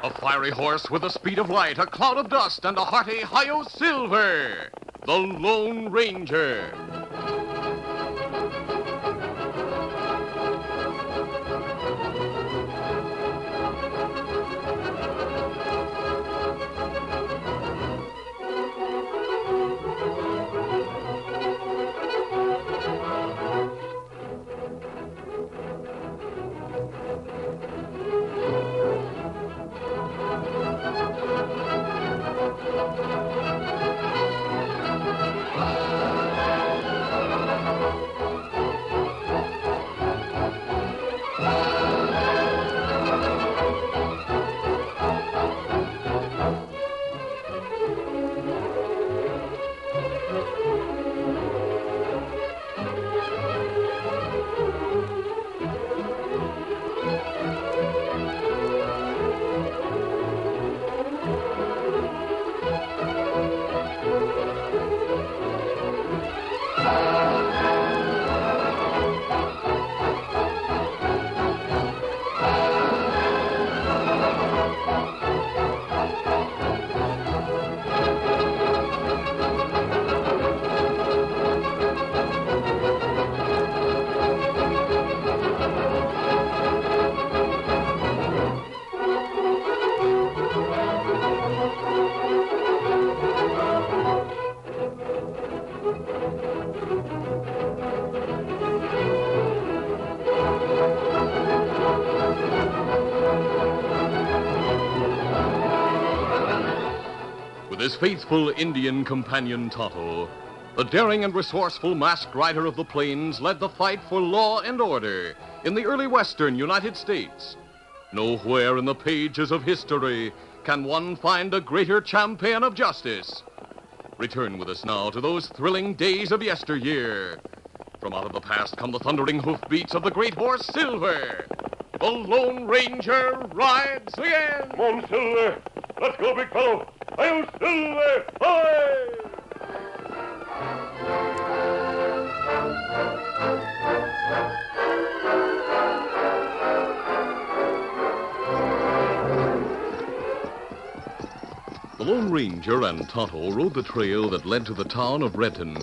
A fiery horse with the speed of light, a cloud of dust, and a hearty hi-yo silver. The Lone Ranger. With his faithful Indian companion Tonto, the daring and resourceful masked rider of the plains led the fight for law and order in the early western United States. Nowhere in the pages of history can one find a greater champion of justice. Return with us now to those thrilling days of yesteryear. From out of the past come the thundering hoofbeats of the great horse Silver. The Lone Ranger rides again. Come on, Silver. Let's go, big fellow. Hi-yo, Silver! Hi! The Lone Ranger and Tonto rode the trail that led to the town of Renton.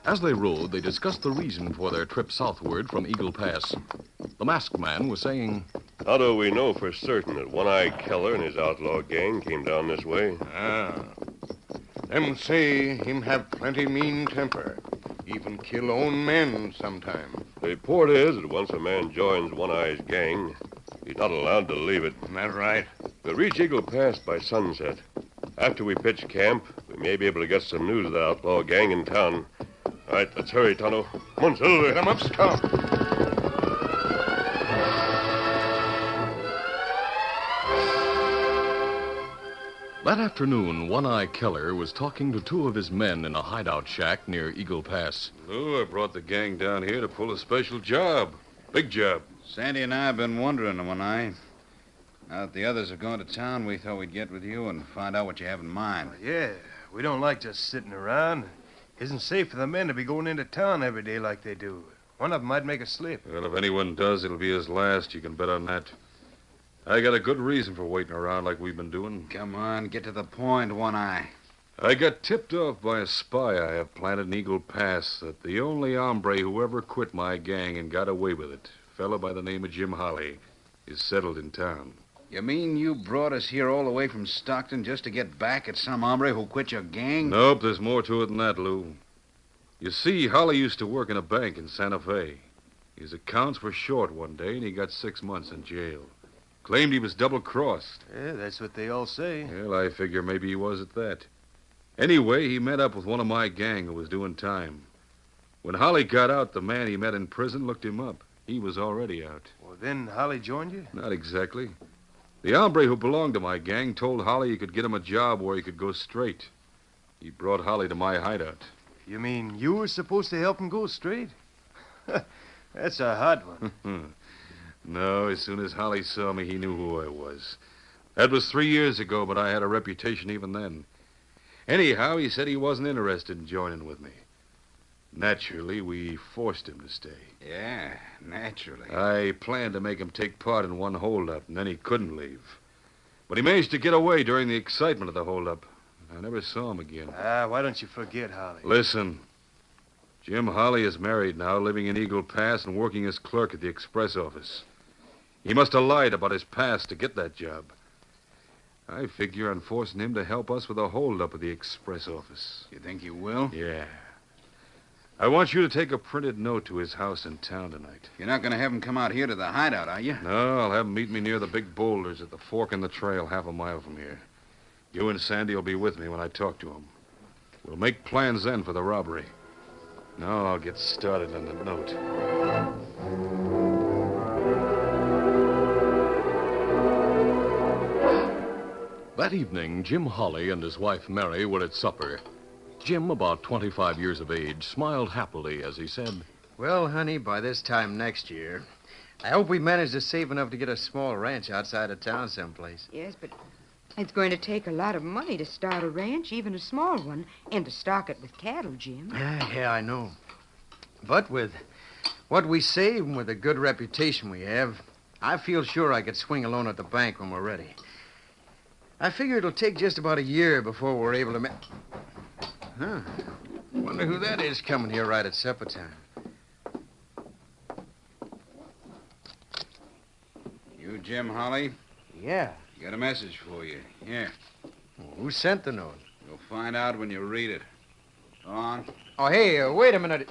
As they rode, they discussed the reason for their trip southward from Eagle Pass. The masked man was saying, How do we know for certain that One-Eye Keller and his outlaw gang came down this way? Them say him have plenty mean temper. Even kill own men sometime. The report is that once a man joins One-Eye's gang, he's not allowed to leave it. Isn't that right? We'll reach Eagle Pass by sunset. After we pitch camp, we may be able to get some news of the outlaw gang in town. All right, let's hurry, Tonto. Come on, Silver. Get him up, Scout. That afternoon, One-Eye Keller was talking to two of his men in a hideout shack near Eagle Pass. Lou, I brought the gang down here to pull a special job. Big job. Sandy and I have been wondering, One-Eye. Now that the others have gone to town, we thought we'd get with you and find out what you have in mind. Yeah, we don't like just sitting around. Isn't safe for the men to be going into town every day like they do. One of them might make a slip. Well, if anyone does, it'll be his last. You can bet on that. I got a good reason for waiting around like we've been doing. Come on, get to the point, One-Eye. I got tipped off by a spy I have planted in Eagle Pass that the only hombre who ever quit my gang and got away with it, a fellow by the name of Jim Holly, is settled in town. You mean you brought us here all the way from Stockton just to get back at some hombre who quit your gang? Nope, there's more to it than that, Lou. You see, Holly used to work in a bank in Santa Fe. His accounts were short one day, and he got 6 months in jail. Claimed he was double-crossed. Yeah, that's what they all say. Well, I figure maybe he was at that. Anyway, he met up with one of my gang who was doing time. When Holly got out, the man he met in prison looked him up. He was already out. Well, then Holly joined you? Not exactly. The hombre who belonged to my gang told Holly he could get him a job where he could go straight. He brought Holly to my hideout. You mean you were supposed to help him go straight? That's a hot one. No, as soon as Holly saw me, he knew who I was. That was 3 years ago, but I had a reputation even then. Anyhow, he said he wasn't interested in joining with me. Naturally, we forced him to stay. Yeah, naturally. I planned to make him take part in one holdup, and then he couldn't leave. But he managed to get away during the excitement of the holdup. I never saw him again. Why don't you forget, Holly? Listen, Jim Holly is married now, living in Eagle Pass and working as clerk at the express office. He must have lied about his past to get that job. I figure on forcing him to help us with a holdup at the express office. You think you will? Yeah. I want you to take a printed note to his house in town tonight. You're not going to have him come out here to the hideout, are you? No, I'll have him meet me near the big boulders at the fork in the trail 1/2 mile from here. You and Sandy will be with me when I talk to him. We'll make plans then for the robbery. Now I'll get started on the note. That evening, Jim Holly and his wife Mary were at supper. Jim, about 25 years of age, smiled happily as he said, Well, honey, by this time next year, I hope we manage to save enough to get a small ranch outside of town someplace. Yes, but it's going to take a lot of money to start a ranch, even a small one, and to stock it with cattle, Jim. Yeah, I know. But with what we save and with the good reputation we have, I feel sure I could swing a loan at the bank when we're ready. I figure it'll take just about a year before we're able to Huh. Wonder who that is coming here right at supper time. You, Jim Holly? Yeah. Got a message for you. Here. Who sent the note? You'll find out when you read it. Go on. Oh, hey, wait a minute.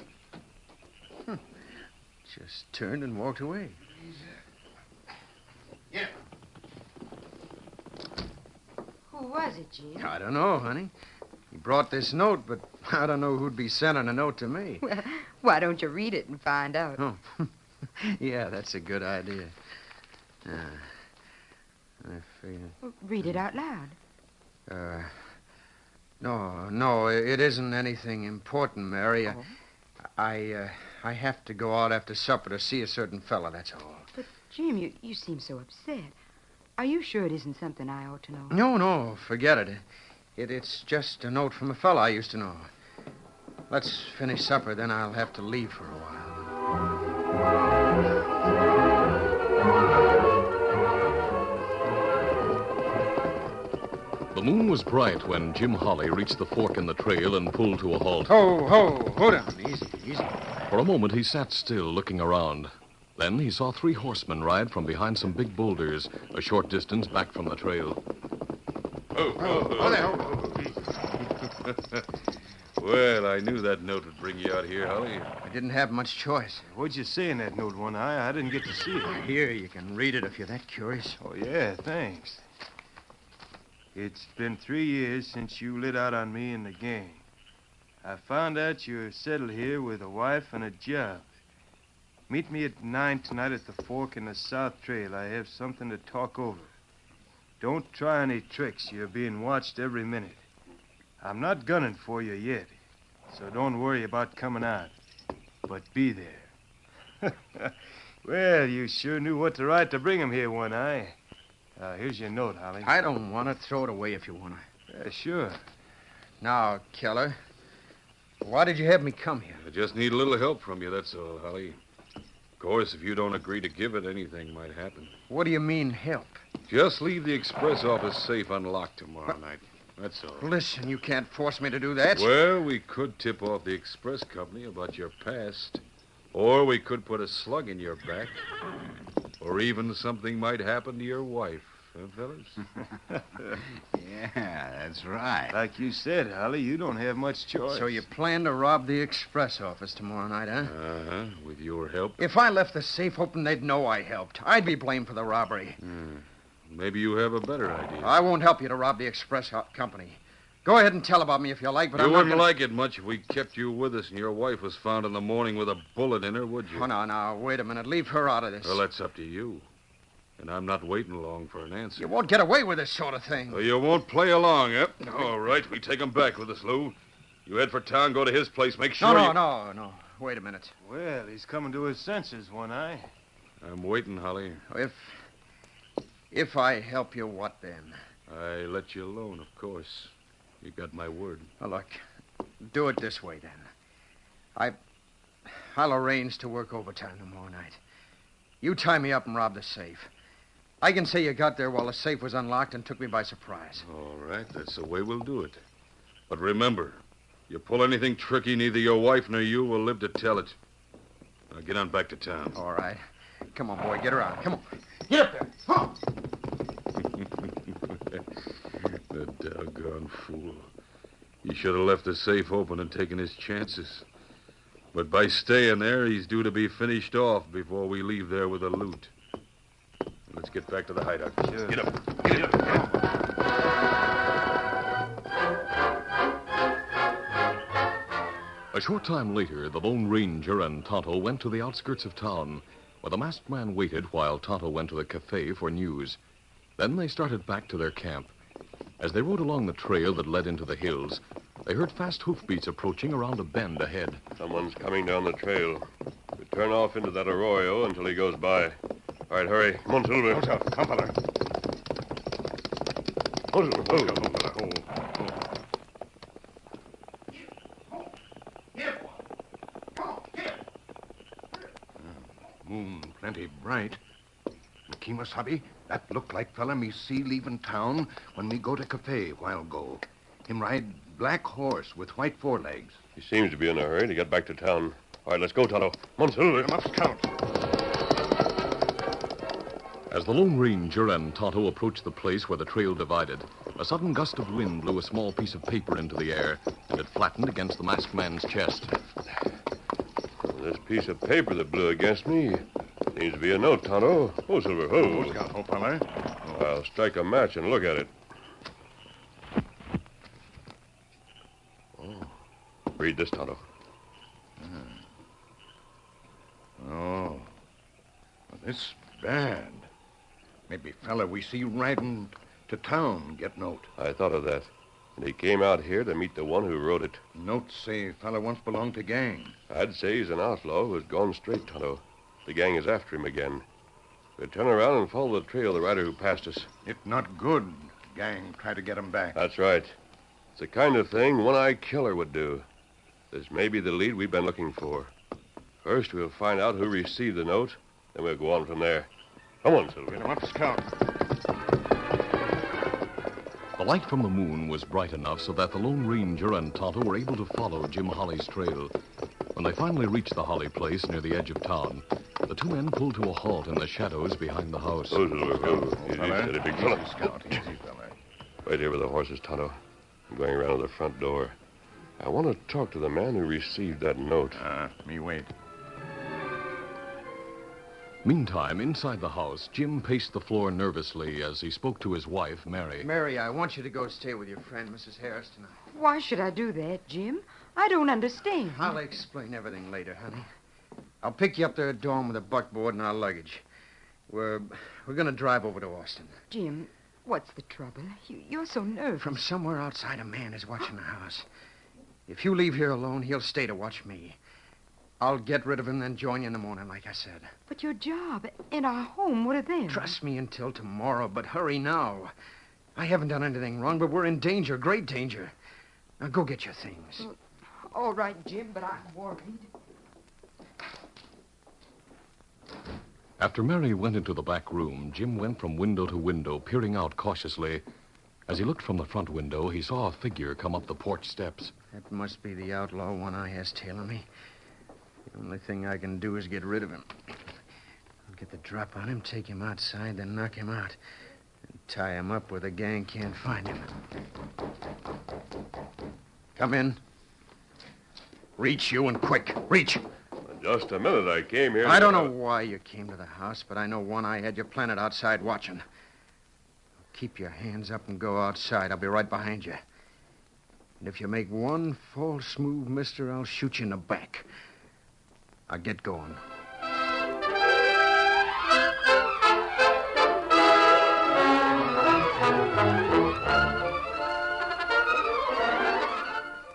Just turned and walked away. Yeah. Who was it, Jim? I don't know, honey. He brought this note, but I don't know who'd be sending a note to me. Well, why don't you read it and find out? Oh, yeah, that's a good idea. I figured... Well, read it out loud. No, it isn't anything important, Mary. Oh. I have to go out after supper to see a certain fella, that's all. But, Jim, you seem so upset. Are you sure it isn't something I ought to know? No, forget it. It's just a note from a fella I used to know. Let's finish supper, then I'll have to leave for a while. The moon was bright when Jim Holly reached the fork in the trail and pulled to a halt. Hold on. Easy. For a moment, he sat still, looking around. Then he saw 3 horsemen ride from behind some big boulders, a short distance back from the trail. Well, I knew that note would bring you out here, Holly. I didn't have much choice. What'd you say in that note, One Eye? I didn't get to see it. Here, you can read it if you're that curious. Oh, yeah, thanks. It's been 3 years since you lit out on me and the gang. I found out you're settled here with a wife and a job. Meet me at 9 tonight at the fork in the South Trail. I have something to talk over. Don't try any tricks. You're being watched every minute. I'm not gunning for you yet, so don't worry about coming out. But be there. Well, you sure knew what to write to bring him here, One Eye. Here's your note, Holly. I don't want to. Throw it away if you want to. Sure. Now, Keller, why did you have me come here? I just need a little help from you, that's all, Holly. Of course, if you don't agree to give it, anything might happen. What do you mean, help? Just leave the express office safe unlocked tomorrow night. That's all. Listen, you can't force me to do that. Well, we could tip off the express company about your past. Or we could put a slug in your back. Or even something might happen to your wife. Huh, fellas? Yeah, that's right. Like you said, Holly, you don't have much choice. So you plan to rob the express office tomorrow night, huh? Uh-huh, with your help. If I left the safe open, they'd know I helped. I'd be blamed for the robbery. Maybe you have a better idea. I won't help you to rob the express company. Go ahead and tell about me if you like, but You I'm not wouldn't gonna... like it much if we kept you with us and your wife was found in the morning with a bullet in her, would you? Oh, no, wait a minute. Leave her out of this. Well, that's up to you. And I'm not waiting long for an answer. You won't get away with this sort of thing. So you won't play along, eh? All right, we take him back with us, Lou. You head for town, go to his place, make sure No. Wait a minute. Well, he's coming to his senses, One Eye. I'm waiting, Holly. If I help you, what then? I let you alone, of course. You got my word. Well, look, do it this way, then. I'll arrange to work overtime tomorrow night. You tie me up and rob the safe. I can say you got there while the safe was unlocked and took me by surprise. All right, that's the way we'll do it. But remember, you pull anything tricky, neither your wife nor you will live to tell it. Now get on back to town. All right. Come on, boy, get around. Come on. Get up there. Come on. The doggone fool. He should have left the safe open and taken his chances. But by staying there, he's due to be finished off before we leave there with the loot. Let's get back to the hideout. Sure. Get up. Get up. A short time later, the Lone Ranger and Tonto went to the outskirts of town, where the masked man waited while Tonto went to the cafe for news. Then they started back to their camp. As they rode along the trail that led into the hills, they heard fast hoofbeats approaching around a bend ahead. Someone's coming down the trail. We turn off into that arroyo until he goes by. All right, hurry. Come on, Silver. Watch out. Come, fella. Oh, Silver. Oh. Moon plenty bright. Kimasabi, that look like fella me see leaving town when me go to cafe while go. Him ride black horse with white forelegs. He seems to be in a hurry to get back to town. All right, let's go, Tonto. Come on, Silver. Must count. As the Lone Ranger and Tonto approached the place where the trail divided, a sudden gust of wind blew a small piece of paper into the air, and it flattened against the masked man's chest. This piece of paper that blew against me seems to be a note, Tonto. Oh, Silver. Oh. Oh, fella. I'll strike a match and look at it. Oh. Read this, Tonto. Oh. Well, this bad. Maybe fella we see riding to town get note. I thought of that. And he came out here to meet the one who wrote it. Notes say fella once belonged to gang. I'd say he's an outlaw who has gone straight, Tonto. The gang is after him again. We'll turn around and follow the trail of the rider who passed us. It not good. Gang try to get him back. That's right. It's the kind of thing one-eyed killer would do. This may be the lead we've been looking for. First, we'll find out who received the note, then we'll go on from there. Come on, Silver. Get him up, Scout. The light from the moon was bright enough so that the Lone Ranger and Tonto were able to follow Jim Holly's trail. When they finally reached the Holly place near the edge of town, the two men pulled to a halt in the shadows behind the house. Oh, Silver. Oh, easy, Fella. steady, big fella. Easy, Scout. Easy, fella. Wait here with the horses, Tonto. I'm going around to the front door. I want to talk to the man who received that note. Me wait. Meantime, inside the house, Jim paced the floor nervously as he spoke to his wife, Mary. Mary, I want you to go stay with your friend, Mrs. Harris, tonight. Why should I do that, Jim? I don't understand. I'll explain everything later, honey. I'll pick you up there at dawn with a buckboard and our luggage. We're going to drive over to Austin. Jim, what's the trouble? You're so nervous. From somewhere outside, a man is watching the house. If you leave here alone, he'll stay to watch me. I'll get rid of him, then join you in the morning, like I said. But your job and our home, what are they? Trust me until tomorrow, but hurry now. I haven't done anything wrong, but we're in danger, great danger. Now, go get your things. All right, Jim, but I'm worried. After Mary went into the back room, Jim went from window to window, peering out cautiously. As he looked from the front window, he saw a figure come up the porch steps. That must be the outlaw One Eye has tailing me. The only thing I can do is get rid of him. I'll get the drop on him, take him outside, then knock him out. And tie him up where the gang can't find him. Come in. Reach, you, and quick. Reach. Just a minute. I came here. I don't know why you came to the house, but I know One Eye had you planted outside watching. Keep your hands up and go outside. I'll be right behind you. And if you make one false move, mister, I'll shoot you in the back. Now get going.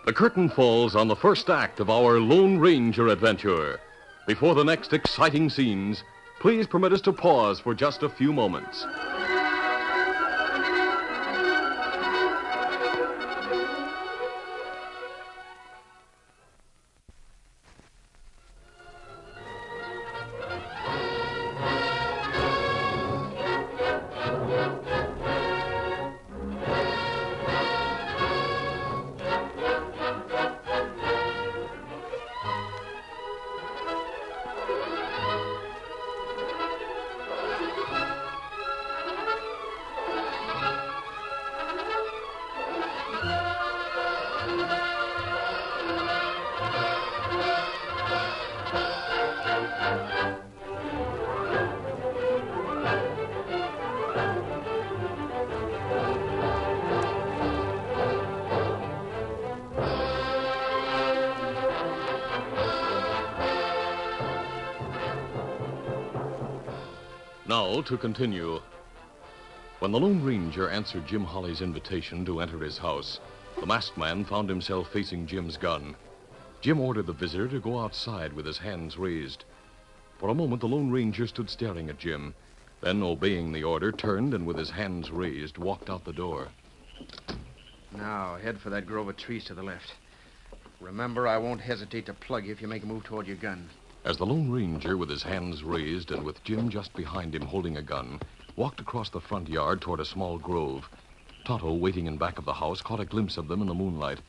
The curtain falls on the first act of our Lone Ranger adventure. Before the next exciting scenes, please permit us to pause for just a few moments. Now to continue. When the Lone Ranger answered Jim Holly's invitation to enter his house, the masked man found himself facing Jim's gun. Jim ordered the visitor to go outside with his hands raised. For a moment, the Lone Ranger stood staring at Jim. Then, obeying the order, turned and with his hands raised, walked out the door. Now, head for that grove of trees to the left. Remember, I won't hesitate to plug you if you make a move toward your gun. As the Lone Ranger, with his hands raised and with Jim just behind him holding a gun, walked across the front yard toward a small grove, Tonto, waiting in back of the house, caught a glimpse of them in the moonlight.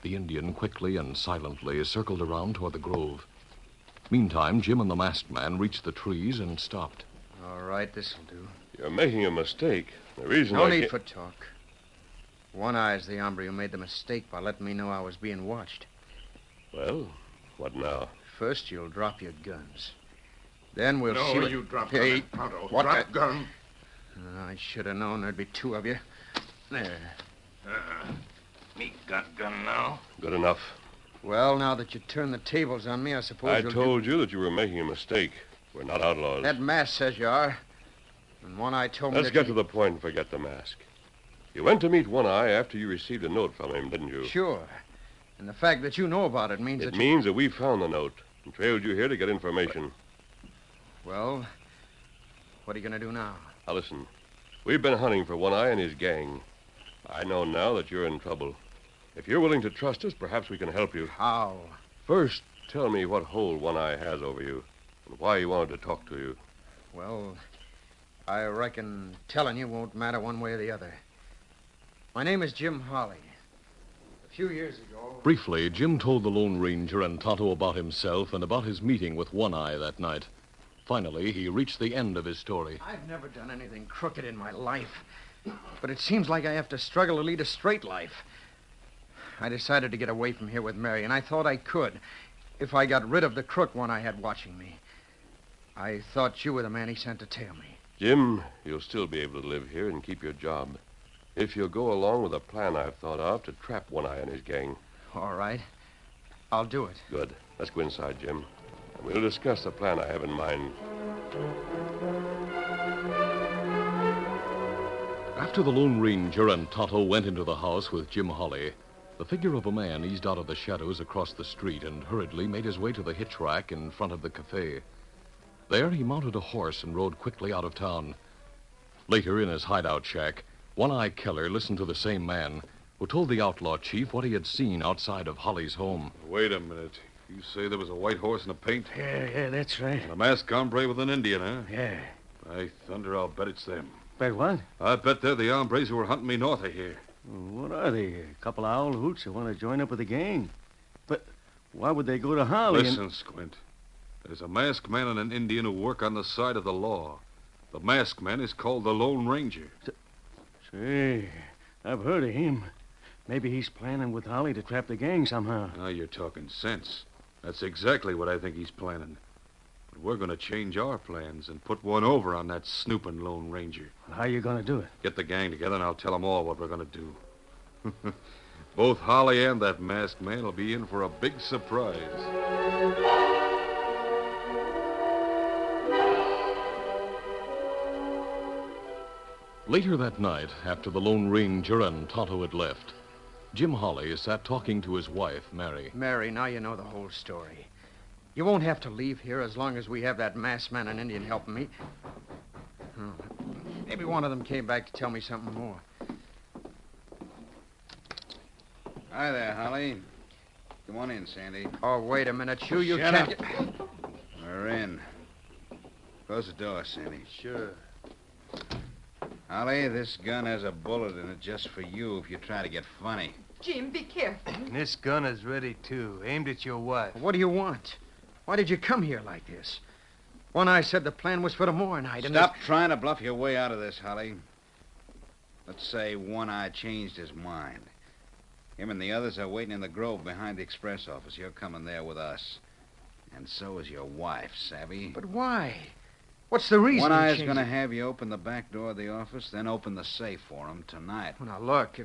The Indian quickly and silently circled around toward the grove. Meantime, Jim and the masked man reached the trees and stopped. All right, this'll do. You're making a mistake. The reason No I need can't- for talk. One Eye's the hombre who made the mistake by letting me know I was being watched. Well, what now? First, you'll drop your guns. Then we'll see No, what... you drop Hey, gun, Tonto. what Drop the- gun. I should have known there'd be two of you. There. Me got gun now. Good enough. Well, now that you turn the tables on me, I suppose I you'll told you that you were making a mistake. We're not outlaws. That mask says you are. And One Eye told me Let's that get he- to the point and forget the mask. You went to meet One Eye after you received a note from him, didn't you? Sure. And the fact that you know about it means It that means that we found the note and trailed you here to get information. Well, what are you going to do now? Now listen, we've been hunting for One Eye and his gang. I know now that you're in trouble. If you're willing to trust us, perhaps we can help you. How? First, tell me what hold One Eye has over you and why he wanted to talk to you. Well, I reckon telling you won't matter one way or the other. My name is Jim Holly. A few years ago... Briefly, Jim told the Lone Ranger and Tonto about himself and about his meeting with One Eye that night. Finally, he reached the end of his story. I've never done anything crooked in my life. But it seems like I have to struggle to lead a straight life. I decided to get away from here with Mary, and I thought I could if I got rid of the crook One Eye had watching me. I thought you were the man he sent to tail me. Jim, you'll still be able to live here and keep your job if you'll go along with a plan I've thought of to trap One Eye and his gang. All right. I'll do it. Good. Let's go inside, Jim. And we'll discuss the plan I have in mind. After the Lone Ranger and Tonto went into the house with Jim Holly, the figure of a man eased out of the shadows across the street and hurriedly made his way to the hitch rack in front of the cafe. There he mounted a horse and rode quickly out of town. Later, in his hideout shack, One Eye Keller listened to the same man who told the outlaw chief what he had seen outside of Holly's home. Wait a minute. You say there was a white horse and a paint? Yeah, that's right. And a masked hombre with an Indian, huh? Yeah. By thunder, I'll bet it's them. Bet what? I bet they're the hombres who were hunting me north of here. What are they? A couple of owl hoots who want to join up with the gang. But why would they go to Holly? Listen, Squint. There's a masked man and an Indian who work on the side of the law. The masked man is called the Lone Ranger. Say, I've heard of him. Maybe he's planning with Holly to trap the gang somehow. Now you're talking sense. That's exactly what I think he's planning. But we're going to change our plans and put one over on that snooping Lone Ranger. How you going to do it? Get the gang together and I'll tell them all what we're going to do. Both Holly and that masked man will be in for a big surprise. Later that night, after the Lone Ranger and Tonto had left, Jim Holly sat talking to his wife, Mary. Mary, now you know the whole story. You won't have to leave here as long as we have that masked man and Indian helping me. Oh, maybe one of them came back to tell me something more. Hi there, Holly. Come on in, Sandy. Oh, wait a minute. You Shut can't... up. We're in. Close the door, Sandy. Sure. Holly, this gun has a bullet in it just for you if you try to get funny. Jim, be careful. This gun is ready, too, aimed at your wife. What do you want? Why did you come here like this? One Eye said the plan was for tomorrow night, and... Stop trying to bluff your way out of this, Holly. Let's say One Eye changed his mind. Him and the others are waiting in the grove behind the express office. You're coming there with us. And so is your wife, savvy? But why? What's the reason? One he Eye's changed going to it? have you open the back door of the office, then open the safe for him tonight. Well, now, look,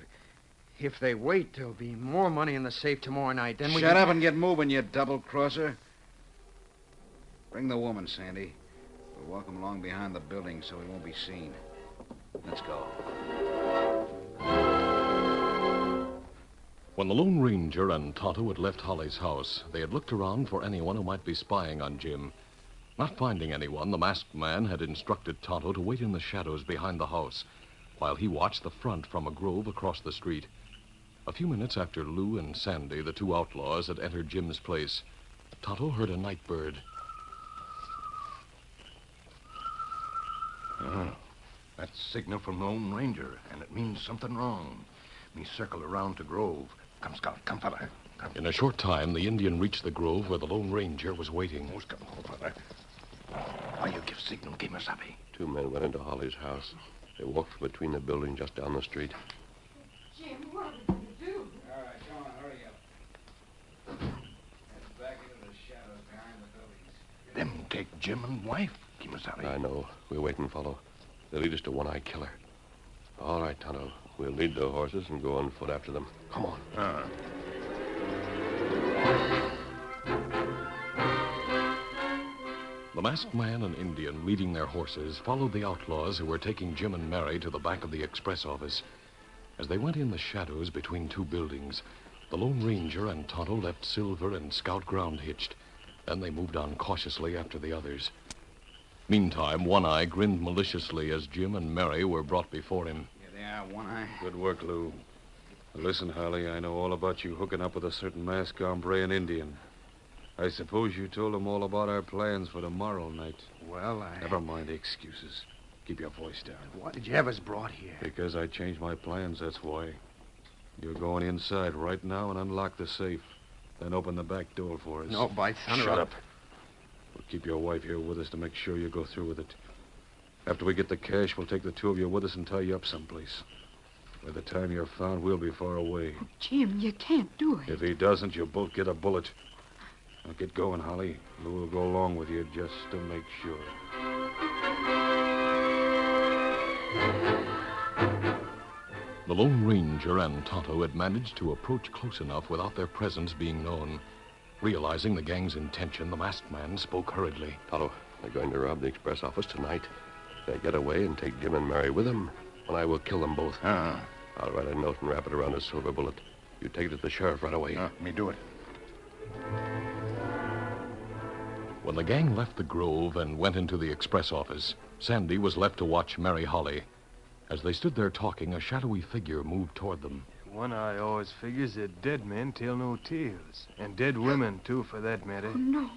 if they wait, there'll be more money in the safe tomorrow night. Then we Shut can... up and get moving, you double-crosser. Bring the woman, Sandy. We'll walk him along behind the building so he won't be seen. Let's go. When the Lone Ranger and Tonto had left Holly's house, they had looked around for anyone who might be spying on Jim. Not finding anyone, the masked man had instructed Tonto to wait in the shadows behind the house while he watched the front from a grove across the street. A few minutes after Lou and Sandy, the two outlaws, had entered Jim's place, Tonto heard a night bird. Oh, that's signal from the Lone Ranger, and it means something wrong. Me circle around to Grove. Come, Scout. Come, fella. Come. In a short time, the Indian reached the grove where the Lone Ranger was waiting. Oh, Scout, fella. Why you give signal, Kimasabi? 2 men went into Holly's house. They walked from between the buildings just down the street. Jim, what are we going to do? All right, come on, hurry up. Head back into the shadows behind the buildings. Them take Jim and wife, Kimasabi. I know. We'll wait and follow. They'll lead us to One-Eye Killer. All right, Tonto. We'll lead the horses and go on foot after them. Come on. The masked man and Indian, leading their horses, followed the outlaws who were taking Jim and Mary to the back of the express office. As they went in the shadows between two buildings, the Lone Ranger and Tonto left Silver and Scout ground hitched. Then they moved on cautiously after the others. Meantime, One-Eye grinned maliciously as Jim and Mary were brought before him. Here they are, One-Eye. Good work, Lou. Listen, Holly, I know all about you hooking up with a certain masked hombre and Indian. I suppose you told him all about our plans for tomorrow night. Well, Never mind the excuses. Keep your voice down. Why did you have us brought here? Because I changed my plans, that's why. You're going inside right now and unlock the safe. Then open the back door for us. No, by thunder. Shut up. We'll keep your wife here with us to make sure you go through with it. After we get the cash, we'll take the two of you with us and tie you up someplace. By the time you're found, we'll be far away. Jim, you can't do it. If he doesn't, you'll both get a bullet. Now get going, Holly. Lou will go along with you just to make sure. The Lone Ranger and Tonto had managed to approach close enough without their presence being known. Realizing the gang's intention, the masked man spoke hurriedly. Tonto, they're going to rob the express office tonight. If they get away and take Jim and Mary with them, well, I will kill them both. I'll write a note and wrap it around a silver bullet. You take it to the sheriff right away. Me do it. When the gang left the grove and went into the express office, Sandy was left to watch Mary Holly. As they stood there talking, a shadowy figure moved toward them. One-Eye always figures that dead men tell no tales. And dead women, too, for that matter. Oh, no.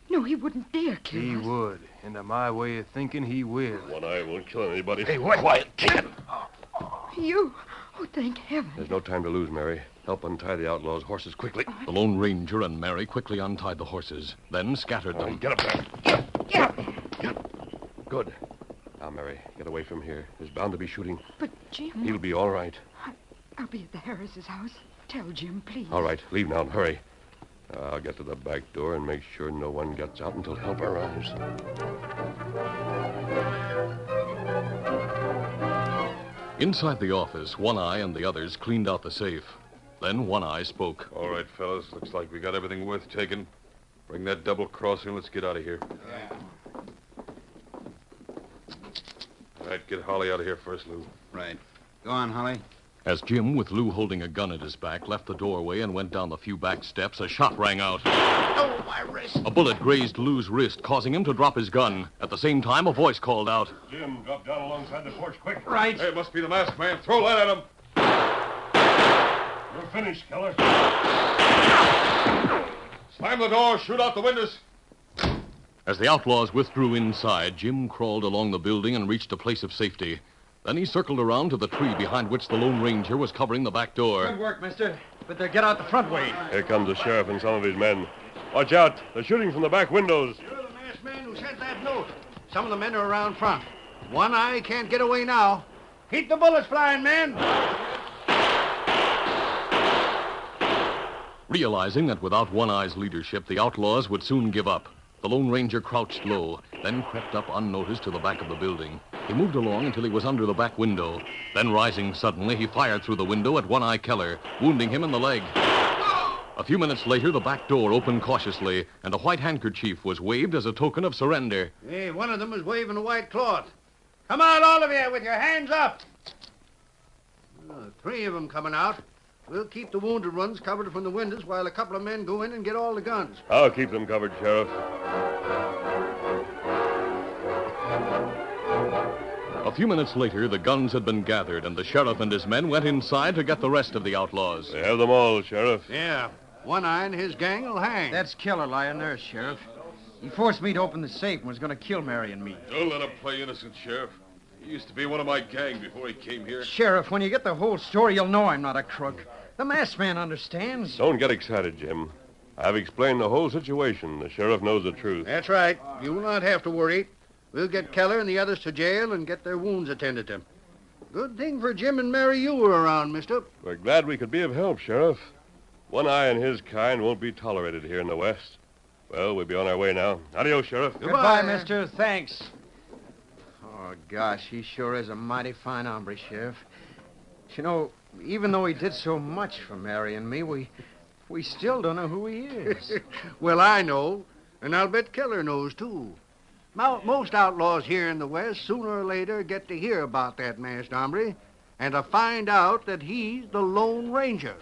No, he wouldn't dare kill He us. would. And to my way of thinking, he will. One-Eye won't kill anybody. Hey, what? Quiet. Take it. You? Oh, thank heaven. There's no time to lose, Mary. Help untie the outlaws' horses quickly. The Lone Ranger and Mary quickly untied the horses, then scattered them. Get up there. Get up. Good. Now, Mary, get away from here. There's bound to be shooting. But, Jim... He'll be all right. I'll be at the Harris's house. Tell Jim, please. All right, leave now and hurry. I'll get to the back door and make sure no one gets out until help arrives. Inside the office, One-Eye and the others cleaned out the safe. Then One-Eye spoke. All right, fellas. Looks like we got everything worth taking. Bring that double cross and let's get out of here. Yeah. All right, get Holly out of here first, Lou. Right. Go on, Holly. As Jim, with Lou holding a gun at his back, left the doorway and went down the few back steps, a shot rang out. Oh, my wrist. A bullet grazed Lou's wrist, causing him to drop his gun. At the same time, a voice called out. Jim, drop down alongside the porch, quick. Right. Hey, it must be the masked man. Throw that at him. You're finished, killer. Slam the door. Shoot out the windows. As the outlaws withdrew inside, Jim crawled along the building and reached a place of safety. Then he circled around to the tree behind which the Lone Ranger was covering the back door. Good work, mister. But get out the front way. Here comes the sheriff and some of his men. Watch out. They're shooting from the back windows. You're the masked man who sent that note. Some of the men are around front. One-Eye can't get away now. Keep the bullets flying, men. Realizing that without One-Eye's leadership, the outlaws would soon give up, the Lone Ranger crouched low, then crept up unnoticed to the back of the building. He moved along until he was under the back window. Then, rising suddenly, he fired through the window at One-Eye Keller, wounding him in the leg. A few minutes later, the back door opened cautiously, and a white handkerchief was waved as a token of surrender. Hey, one of them was waving a white cloth. Come out, all of you, with your hands up. 3 of them coming out. We'll keep the wounded ones covered from the windows while a couple of men go in and get all the guns. I'll keep them covered, Sheriff. A few minutes later, the guns had been gathered, and the sheriff and his men went inside to get the rest of the outlaws. They have them all, Sheriff. Yeah, One Eye and his gang will hang. That's Keller lying there, Sheriff. He forced me to open the safe and was going to kill Mary and me. Don't let him play innocent, Sheriff. He used to be one of my gang before he came here. Sheriff, when you get the whole story, you'll know I'm not a crook. The masked man understands. Don't get excited, Jim. I've explained the whole situation. The sheriff knows the truth. That's right. You will not have to worry. We'll get Keller and the others to jail and get their wounds attended to. Good thing for Jim and Mary you were around, mister. We're glad we could be of help, Sheriff. One Eye and his kind won't be tolerated here in the West. Well, we'll be on our way now. Adios, Sheriff. Goodbye, mister. Thanks. Oh, gosh, he sure is a mighty fine hombre, Sheriff. You know, even though he did so much for Mary and me, we still don't know who he is. Well, I know, and I'll bet Keller knows, too. Most outlaws here in the West, sooner or later, get to hear about that masked hombre and to find out that he's the Lone Ranger.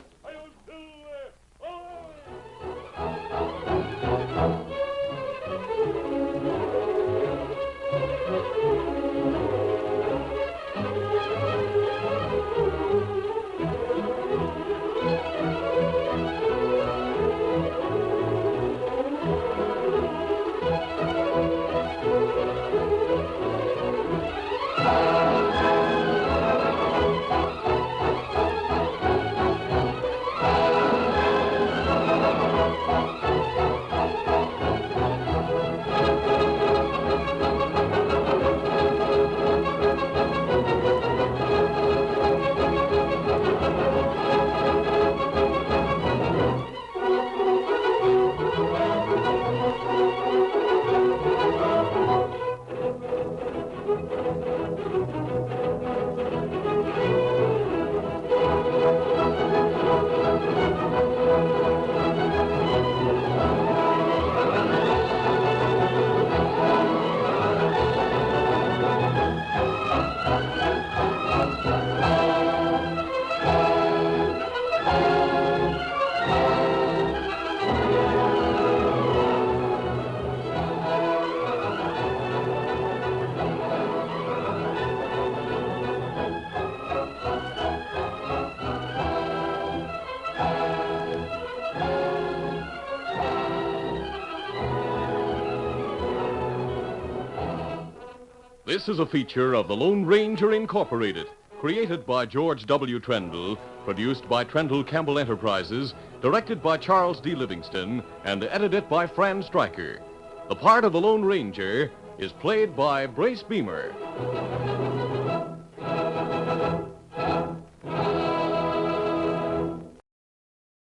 This is a feature of the Lone Ranger Incorporated, created by George W. Trendle, produced by Trendle Campbell Enterprises, directed by Charles D. Livingston, and edited by Fran Stryker. The part of the Lone Ranger is played by Brace Beamer.